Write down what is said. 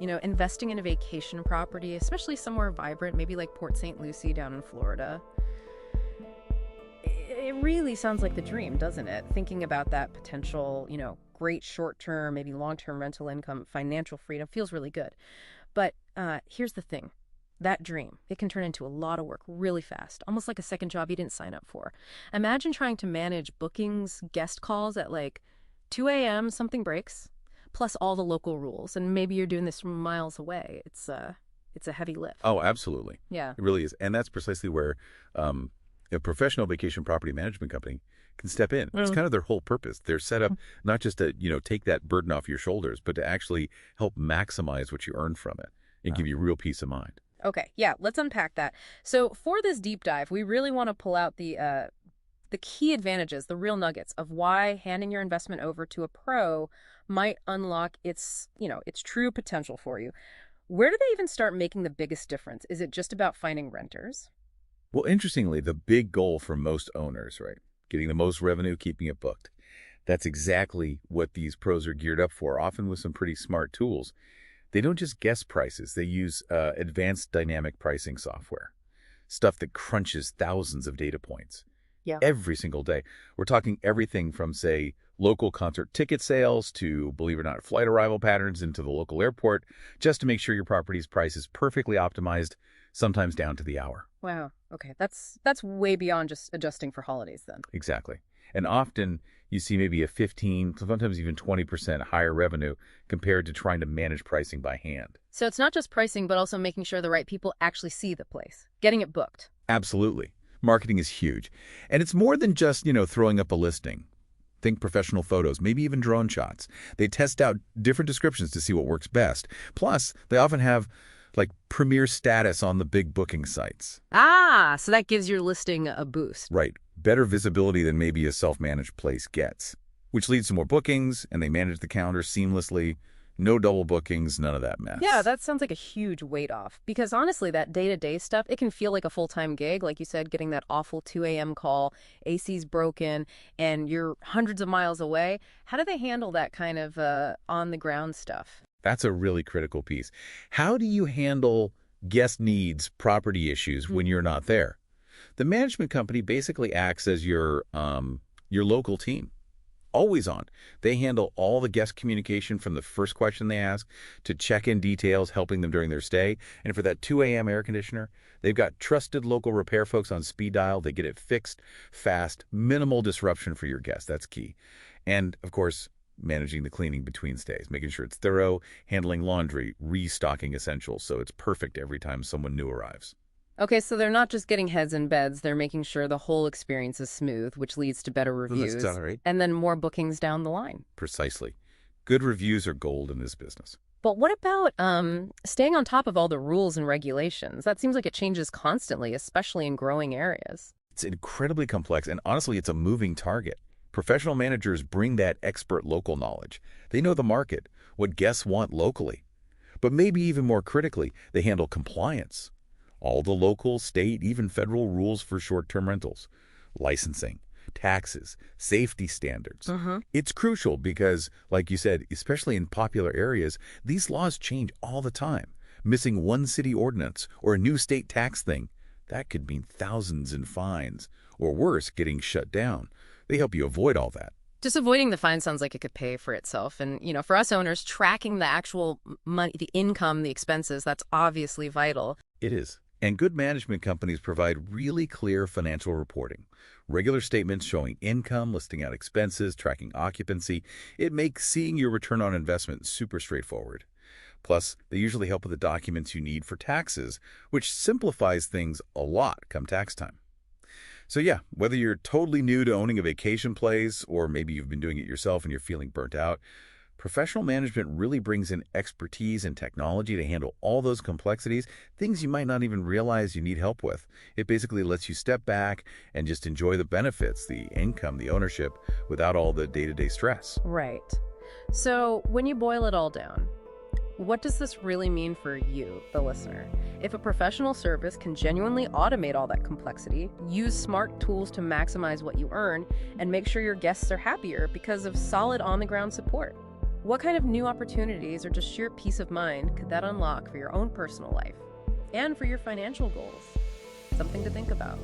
Investing in a vacation property, especially somewhere vibrant, maybe like Port St. Lucie down in Florida. It really sounds like the dream, doesn't it? Thinking about that potential, great short-term, maybe long-term rental income, financial freedom feels really good. But here's the thing. That dream, it can turn into a lot of work really fast, almost like a second job you didn't sign up for. Imagine trying to manage bookings, guest calls at like 2 a.m., something breaks, plus all the local rules, and maybe you're doing this from miles away. It's a heavy lift. Oh, absolutely. Yeah. It really is. And that's precisely where a professional vacation property management company can step in. It's kind of their whole purpose. They're set up not just to, take that burden off your shoulders, but to actually help maximize what you earn from it and give you real peace of mind. Okay, yeah, let's unpack that. So for this deep dive, we really want to pull out the key advantages, the real nuggets of why handing your investment over to a pro might unlock its true potential for you. Where do they even start making the biggest difference? Is it just about finding renters? Well, interestingly, the big goal for most owners, right? Getting the most revenue, keeping it booked. That's exactly what these pros are geared up for, often with some pretty smart tools. They don't just guess prices. They use advanced dynamic pricing software, stuff that crunches thousands of data points every single day. We're talking everything from, say, local concert ticket sales to, believe it or not, flight arrival patterns into the local airport, just to make sure your property's price is perfectly optimized, sometimes down to the hour. Wow. Okay, that's way beyond just adjusting for holidays then. Exactly. And often you see maybe a 15, sometimes even 20% higher revenue compared to trying to manage pricing by hand. So it's not just pricing, but also making sure the right people actually see the place, getting it booked. Absolutely. Marketing is huge. And it's more than just, throwing up a listing. Think professional photos, maybe even drone shots. They test out different descriptions to see what works best. Plus, they often have like premier status on the big booking sites. Ah, so that gives your listing a boost. Right. Better visibility than maybe a self-managed place gets, which leads to more bookings, and they manage the calendar seamlessly. No double bookings, none of that mess. Yeah, that sounds like a huge weight off. Because honestly, that day-to-day stuff, it can feel like a full-time gig. Like you said, getting that awful 2 a.m. call, AC's broken, and you're hundreds of miles away. How do they handle that kind of on-the-ground stuff? That's a really critical piece. How do you handle guest needs, property issues when you're not there? The management company basically acts as your local team, always on. They handle all the guest communication from the first question they ask to check-in details, helping them during their stay. And for that 2 a.m. air conditioner, they've got trusted local repair folks on speed dial. They get it fixed fast, minimal disruption for your guests. That's key. And, of course, managing the cleaning between stays, making sure it's thorough, handling laundry, restocking essentials so it's perfect every time someone new arrives. Okay, so they're not just getting heads in beds, they're making sure the whole experience is smooth, which leads to better reviews. That's all right. And then more bookings down the line. Precisely. Good reviews are gold in this business. But what about staying on top of all the rules and regulations? That seems like it changes constantly, especially in growing areas. It's incredibly complex, and honestly, it's a moving target. Professional managers bring that expert local knowledge. They know the market, what guests want locally. But maybe even more critically, they handle compliance. All the local, state, even federal rules for short-term rentals, licensing, taxes, safety standards. It's crucial because, like you said, especially in popular areas, these laws change all the time. Missing one city ordinance or a new state tax thing, that could mean thousands in fines, or worse, getting shut down. They help you avoid all that. Just avoiding the fine sounds like it could pay for itself. And, for us owners, tracking the actual money, the income, the expenses, that's obviously vital. It is. And good management companies provide really clear financial reporting. Regular statements showing income, listing out expenses, tracking occupancy. It makes seeing your return on investment super straightforward. Plus, they usually help with the documents you need for taxes, which simplifies things a lot come tax time. So yeah, whether you're totally new to owning a vacation place or maybe you've been doing it yourself and you're feeling burnt out, professional management really brings in expertise and technology to handle all those complexities, things you might not even realize you need help with. It basically lets you step back and just enjoy the benefits, the income, the ownership, without all the day-to-day stress. Right. So when you boil it all down, what does this really mean for you, the listener? If a professional service can genuinely automate all that complexity, use smart tools to maximize what you earn, and make sure your guests are happier because of solid on-the-ground support, What kind of new opportunities or just sheer peace of mind could that unlock for your own personal life and for your financial goals? Something to think about.